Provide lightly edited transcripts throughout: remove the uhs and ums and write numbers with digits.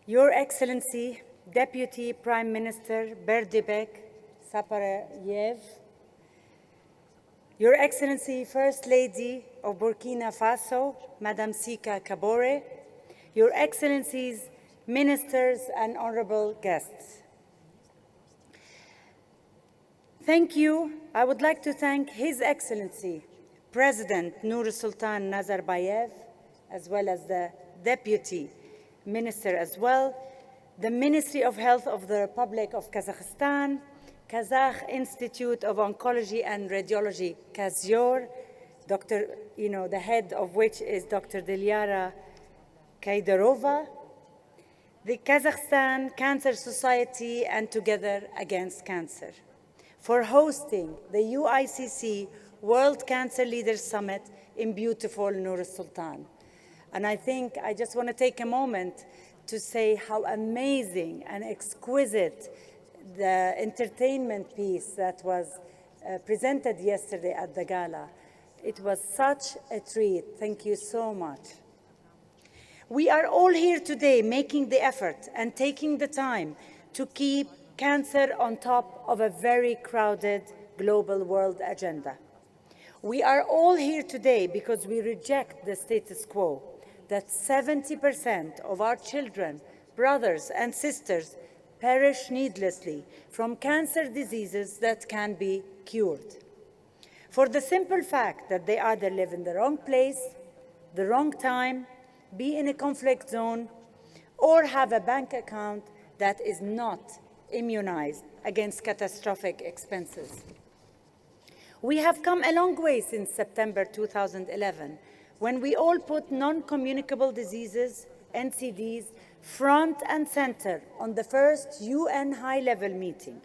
Your Excellency, Deputy Prime Minister Berdibek Sapayev, Your Excellency, First Lady of Burkina Faso, Madam Sika Kabore, Your Excellencies, Ministers and honorable guests. Thank you. I would like to thank His Excellency, President Nur Sultan Nazarbayev, as well as the Deputy Minister as well, the Ministry of Health of the Republic of Kazakhstan, Kazakh Institute of Oncology and Radiology, KAZYOR, the head of which is Dr. Dilyara Kaydarova, the Kazakhstan Cancer Society, and Together Against Cancer, for hosting the UICC World Cancer Leaders Summit in beautiful Nur Sultan. And I think I just want to take a moment to say how amazing and exquisite the entertainment piece that was presented yesterday at the gala. It was such a treat. Thank you so much. We are all here today making the effort and taking the time to keep cancer on top of a very crowded global world agenda. We are all here today because we reject the status quo that 70% of our children, brothers and sisters perish needlessly from cancer diseases that can be cured, for the simple fact that they either live in the wrong place, the wrong time, be in a conflict zone, or have a bank account that is not immunized against catastrophic expenses. We have come a long way since September 2011, when we all put non-communicable diseases, NCDs, front and center on the first UN high-level meeting.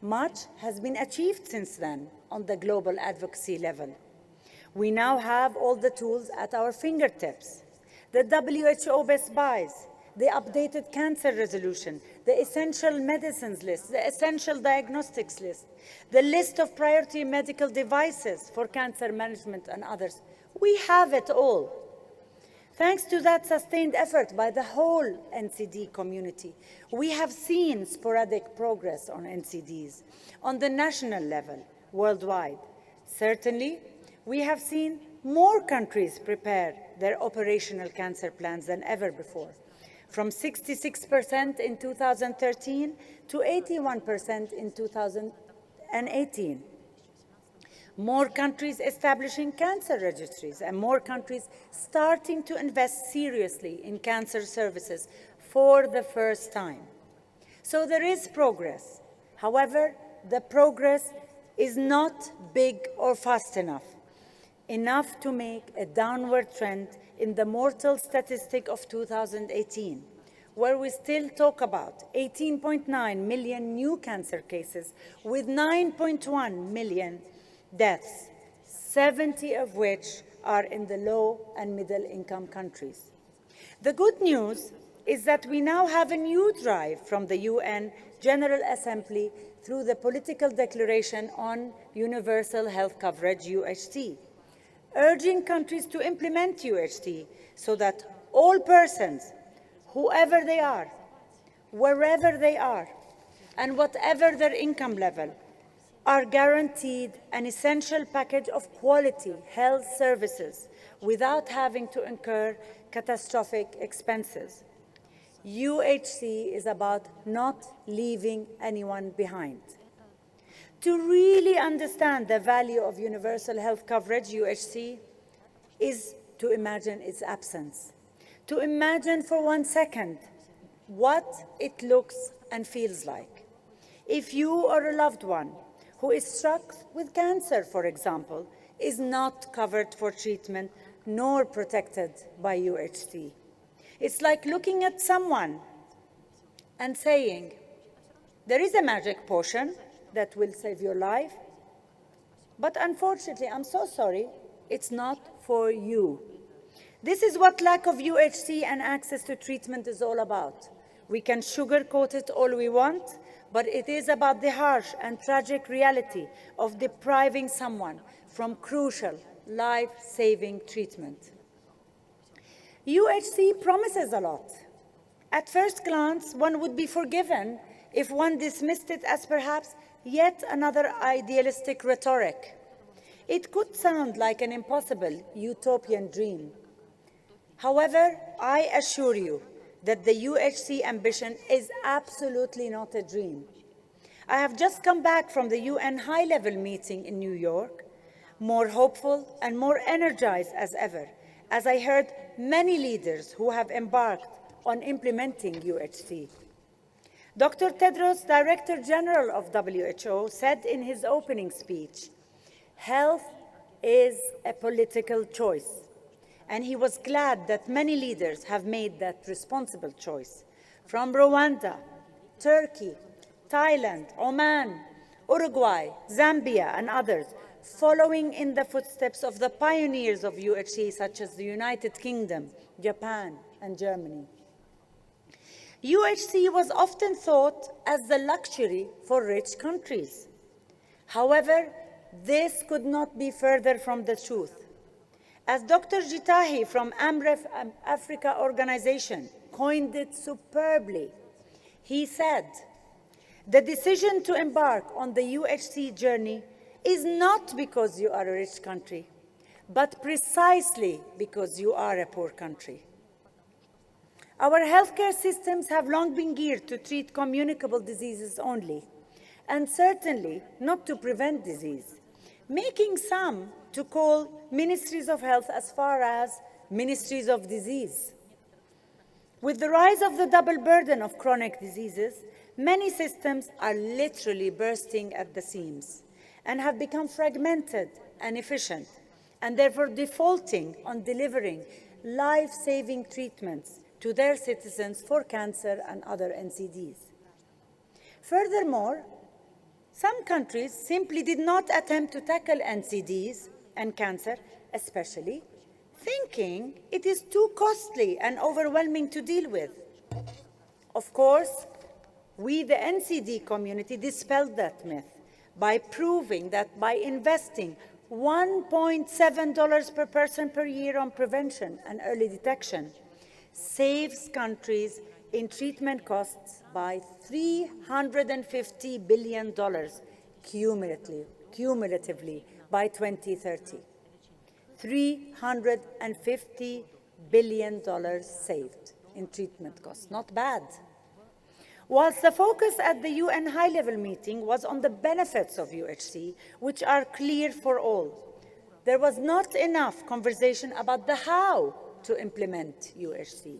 Much has been achieved since then on the global advocacy level. We now have all the tools at our fingertips: the WHO best buys, the updated cancer resolution, the essential medicines list, the essential diagnostics list, the list of priority medical devices for cancer management and others. We have it all. Thanks to that sustained effort by the whole NCD community, we have seen sporadic progress on NCDs on the national level, worldwide. Certainly, we have seen more countries prepare their operational cancer plans than ever before, from 66% in 2013 to 81% in 2018. More countries establishing cancer registries, and more countries starting to invest seriously in cancer services for the first time. So there is progress. However, the progress is not big or fast enough to make a downward trend in the mortal statistic of 2018, where we still talk about 18.9 million new cancer cases with 9.1 million deaths, 70 of which are in the low and middle income countries. The good news is that we now have a new drive from the UN General Assembly through the Political Declaration on Universal Health Coverage, UHC, urging countries to implement UHC so that all persons, whoever they are, wherever they are, and whatever their income level, are guaranteed an essential package of quality health services without having to incur catastrophic expenses. UHC is about not leaving anyone behind. To really understand the value of universal health coverage, UHC, is to imagine its absence. To imagine for 1 second what it looks and feels like. If you or a loved one who is struck with cancer, for example, is not covered for treatment nor protected by UHC. It's like looking at someone and saying, there is a magic potion that will save your life, but unfortunately, I'm so sorry, it's not for you. This is what lack of UHC and access to treatment is all about. We can sugarcoat it all we want, but it is about the harsh and tragic reality of depriving someone from crucial, life-saving treatment. UHC promises a lot. At first glance, one would be forgiven if one dismissed it as perhaps yet another idealistic rhetoric. It could sound like an impossible utopian dream. However, I assure you that the UHC ambition is absolutely not a dream. I have just come back from the UN high-level meeting in New York, more hopeful and more energized as ever, as I heard many leaders who have embarked on implementing UHC. Dr. Tedros, Director General of WHO, said in his opening speech, "Health is a political choice." And he was glad that many leaders have made that responsible choice. From Rwanda, Turkey, Thailand, Oman, Uruguay, Zambia, and others, following in the footsteps of the pioneers of UHC, such as the United Kingdom, Japan, and Germany. UHC was often thought as the luxury for rich countries. However, this could not be further from the truth. As Dr. Jitahi from AMREF Africa Organization coined it superbly, he said, "The decision to embark on the UHC journey is not because you are a rich country, but precisely because you are a poor country." Our healthcare systems have long been geared to treat communicable diseases only, and certainly not to prevent disease, making some to call ministries of health as far as ministries of disease. With the rise of the double burden of chronic diseases, many systems are literally bursting at the seams and have become fragmented and inefficient, and therefore defaulting on delivering life-saving treatments to their citizens for cancer and other NCDs. Furthermore, some countries simply did not attempt to tackle NCDs and cancer, especially, thinking it is too costly and overwhelming to deal with. Of course, we, the NCD community, dispelled that myth by proving that by investing $1.7 per person per year on prevention and early detection, saves countries in treatment costs by $350 billion cumulatively by 2030. $350 billion saved in treatment costs. Not bad. Whilst the focus at the UN high-level meeting was on the benefits of UHC, which are clear for all, there was not enough conversation about the how to implement UHC.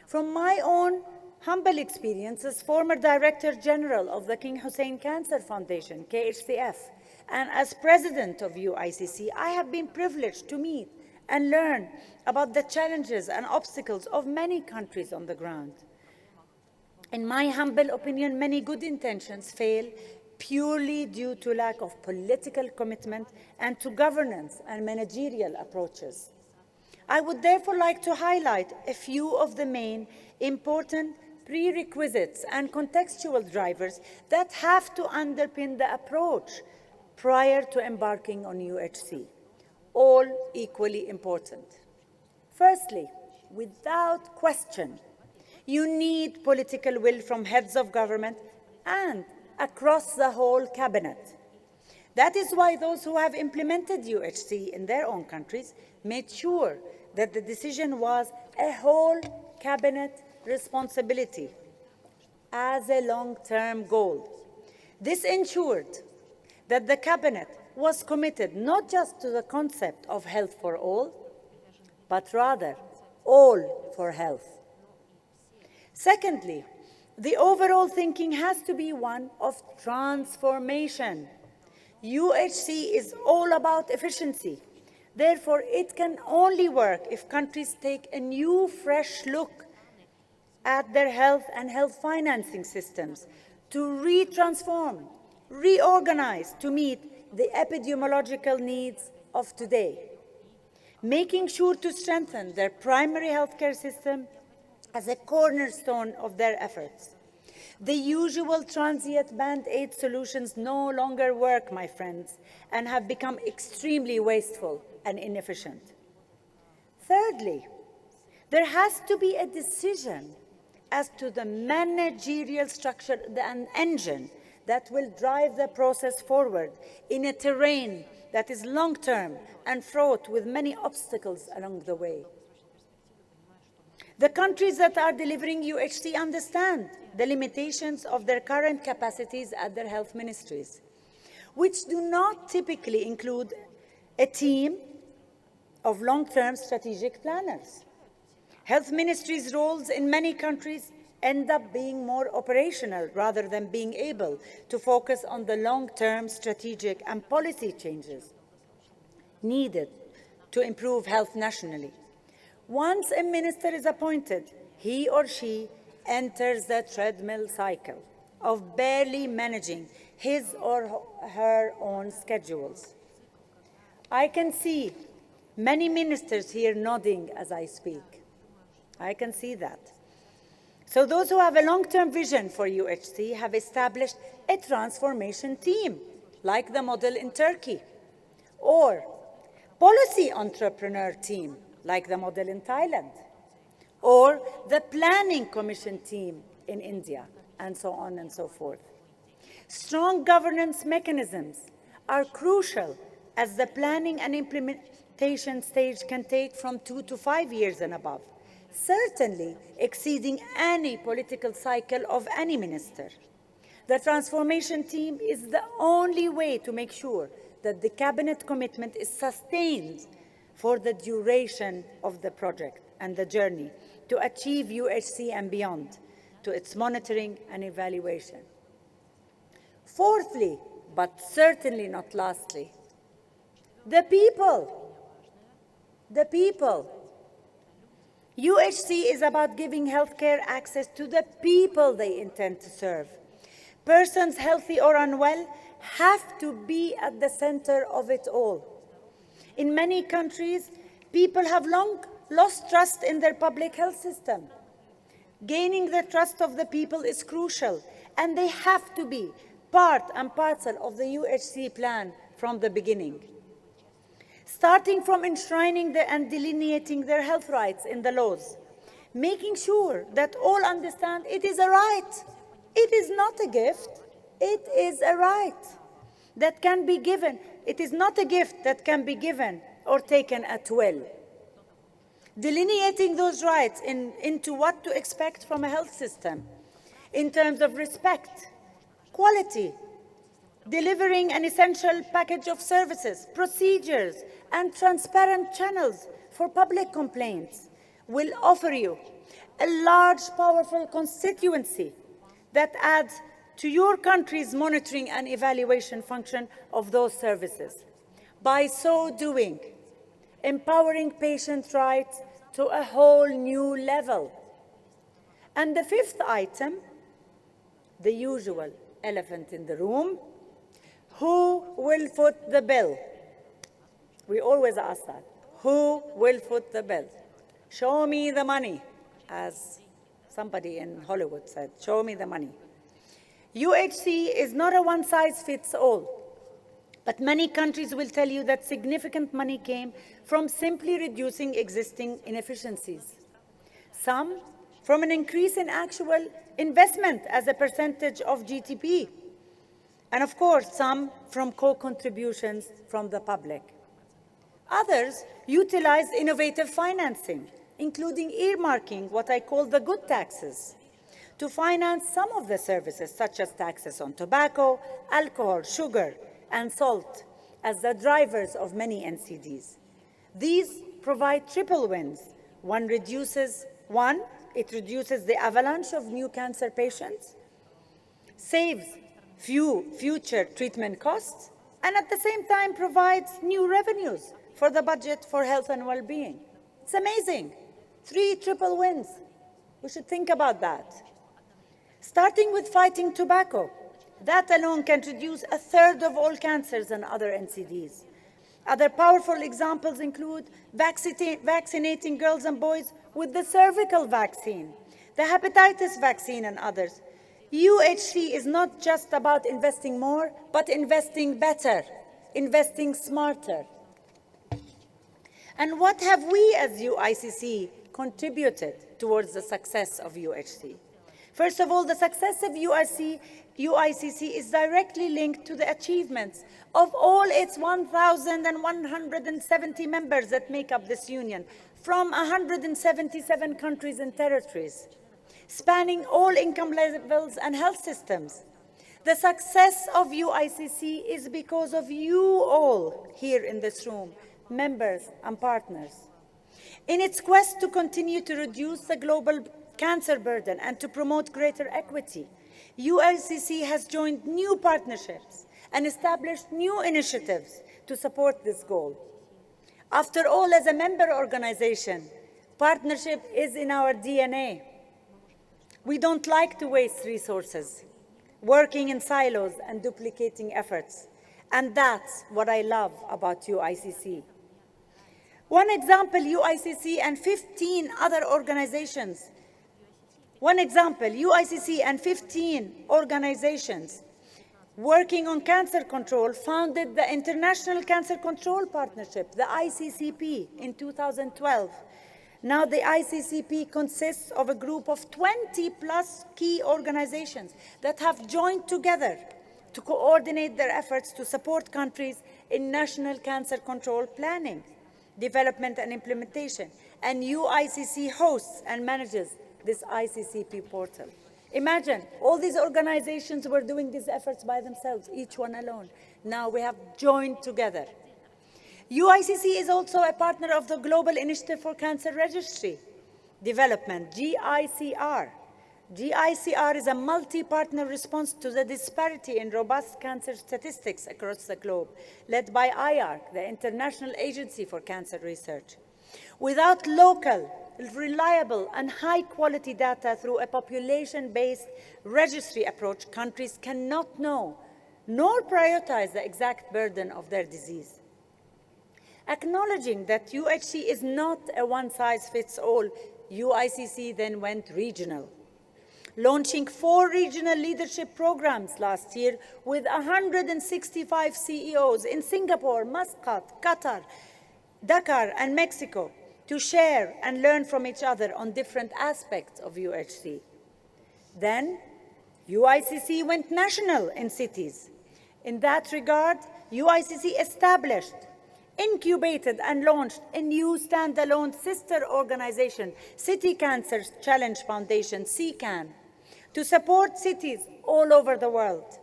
From my own humble experience as former Director General of the King Hussein Cancer Foundation, KHCF, and as President of UICC, I have been privileged to meet and learn about the challenges and obstacles of many countries on the ground. In my humble opinion, many good intentions fail purely due to lack of political commitment and to governance and managerial approaches. I would therefore like to highlight a few of the main important prerequisites and contextual drivers that have to underpin the approach prior to embarking on UHC, all equally important. Firstly, without question, you need political will from heads of government and across the whole cabinet. That is why those who have implemented UHC in their own countries made sure that the decision was a whole cabinet responsibility as a long-term goal. This ensured that the cabinet was committed not just to the concept of health for all, but rather all for health. Secondly, the overall thinking has to be one of transformation. UHC is all about efficiency. Therefore, it can only work if countries take a new, fresh look at their health and health financing systems to retransform, reorganize to meet the epidemiological needs of today, making sure to strengthen their primary healthcare system as a cornerstone of their efforts. The usual transient band-aid solutions no longer work, my friends, and have become extremely wasteful and inefficient. Thirdly, there has to be a decision as to the managerial structure and engine that will drive the process forward in a terrain that is long-term and fraught with many obstacles along the way. The countries that are delivering UHC understand the limitations of their current capacities at their health ministries, which do not typically include a team of long-term strategic planners. Health ministries' roles in many countries end up being more operational rather than being able to focus on the long-term strategic and policy changes needed to improve health nationally. Once a minister is appointed, he or she enters the treadmill cycle of barely managing his or her own schedules. I can see many ministers here nodding as I speak. I can see that. So those who have a long-term vision for UHC have established a transformation team, like the model in Turkey, or policy entrepreneur team, like the model in Thailand, or the planning commission team in India, and so on and so forth. Strong governance mechanisms are crucial, as the planning and implementation stage can take from 2 to 5 years and above, certainly exceeding any political cycle of any minister. The transformation team is the only way to make sure that the cabinet commitment is sustained for the duration of the project and the journey to achieve UHC and beyond, to its monitoring and evaluation. Fourthly, but certainly not lastly, the people. The people. UHC is about giving healthcare access to the people they intend to serve. Persons healthy or unwell have to be at the center of it all. In many countries, people have long lost trust in their public health system. Gaining the trust of the people is crucial, and they have to be part and parcel of the UHC plan from the beginning. Starting from enshrining and delineating their health rights in the laws, making sure that all understand it is a right. It is not a gift. It is a right that can be given. It is not a gift that can be given or taken at will. Delineating those rights into what to expect from a health system in terms of respect, quality, delivering an essential package of services, procedures, and transparent channels for public complaints will offer you a large, powerful constituency that adds to your country's monitoring and evaluation function of those services. By so doing, empowering patient rights to a whole new level. And the fifth item, the usual elephant in the room, who will foot the bill? We always ask that. Who will foot the bill? Show me the money, as somebody in Hollywood said, show me the money. UHC is not a one-size-fits-all, but many countries will tell you that significant money came from simply reducing existing inefficiencies. Some from an increase in actual investment as a percentage of GDP, and of course, some from co-contributions from the public. Others utilized innovative financing, including earmarking what I call the good taxes, to finance some of the services, such as taxes on tobacco, alcohol, sugar, and salt, as the drivers of many NCDs. These provide triple wins. One, it reduces the avalanche of new cancer patients, saves future treatment costs, and at the same time provides new revenues for the budget for health and well-being. It's amazing. 3 triple wins. We should think about that. Starting with fighting tobacco. That alone can reduce 1/3 of all cancers and other NCDs. Other powerful examples include vaccinating girls and boys with the cervical vaccine, the hepatitis vaccine, and others. UHC is not just about investing more, but investing better, investing smarter. And what have we as UICC contributed towards the success of UHC? First of all, the success of UICC is directly linked to the achievements of all its 1,170 members that make up this union from 177 countries and territories, spanning all income levels and health systems. The success of UICC is because of you all here in this room, members and partners. In its quest to continue to reduce the global cancer burden and to promote greater equity, UICC has joined new partnerships and established new initiatives to support this goal. After all, as a member organization, partnership is in our DNA. We don't like to waste resources, working in silos and duplicating efforts. And that's what I love about UICC. One example, UICC and 15 other organizations. Working on cancer control founded the International Cancer Control Partnership, the ICCP, in 2012. Now the ICCP consists of a group of 20+ key organizations that have joined together to coordinate their efforts to support countries in national cancer control planning, development and implementation, and UICC hosts and manages this ICCP portal. Imagine, all these organizations were doing these efforts by themselves, each one alone. Now we have joined together. UICC is also a partner of the Global Initiative for Cancer Registry Development, GICR. GICR is a multi-partner response to the disparity in robust cancer statistics across the globe, led by IARC, the International Agency for Cancer Research. Without local, reliable, and high-quality data through a population-based registry approach, countries cannot know nor prioritize the exact burden of their disease. Acknowledging that UHC is not a one-size-fits-all, UICC then went regional, launching 4 regional leadership programs last year with 165 CEOs in Singapore, Muscat, Qatar, Dakar, and Mexico to share and learn from each other on different aspects of UHC. Then, UICC went national in cities. In that regard, UICC established, incubated, and launched a new standalone sister organization, City Cancer Challenge Foundation, CCAN, to support cities all over the world.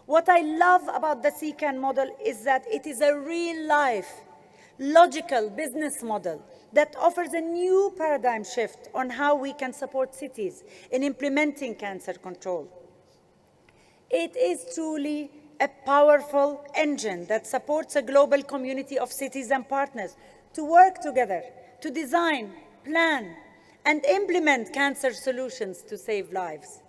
What I love about the CCAN model is that it is a real-life, logical business model that offers a new paradigm shift on how we can support cities in implementing cancer control. It is truly a powerful engine that supports a global community of cities and partners to work together, to design, plan, and implement cancer solutions to save lives.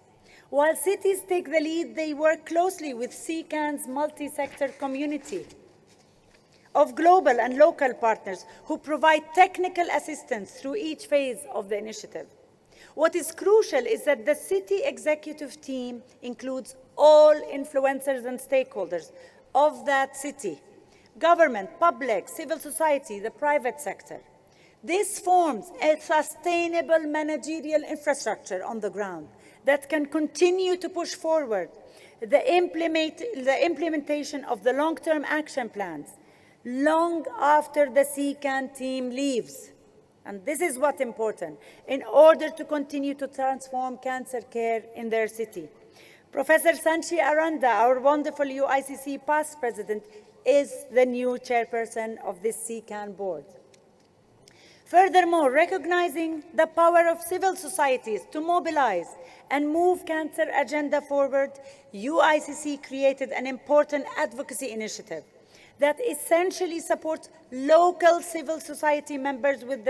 While cities take the lead, they work closely with CCAN's multi-sector community of global and local partners who provide technical assistance through each phase of the initiative. What is crucial is that the city executive team includes all influencers and stakeholders of that city: government, public, civil society, the private sector. This forms a sustainable managerial infrastructure on the ground that can continue to push forward the implementation of the long-term action plans long after the CCAN team leaves. And this is what's important, in order to continue to transform cancer care in their city. Professor Sanchi Aranda, our wonderful UICC past president, is the new chairperson of this CCAN board. Furthermore, recognizing the power of civil societies to mobilize and move cancer agenda forward, UICC created an important advocacy initiative that essentially supports local civil society members with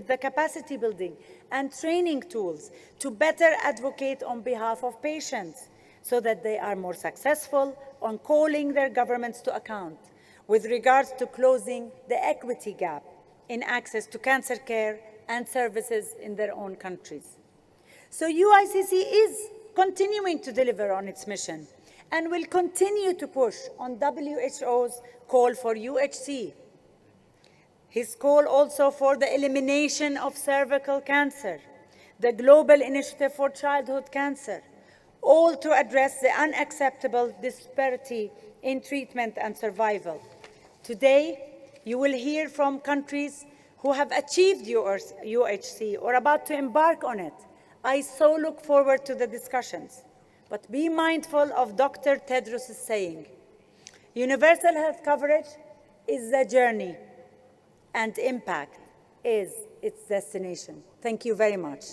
the capacity building and training tools to better advocate on behalf of patients so that they are more successful on calling their governments to account with regards to closing the equity gap in access to cancer care and services in their own countries. So UICC is continuing to deliver on its mission and will continue to push on WHO's call for UHC. His call also for the elimination of cervical cancer, the Global Initiative for Childhood Cancer, all to address the unacceptable disparity in treatment and survival. Today, you will hear from countries who have achieved UHC or about to embark on it. I so look forward to the discussions. But be mindful of Dr. Tedros' saying, universal health coverage is the journey, and impact is its destination. Thank you very much.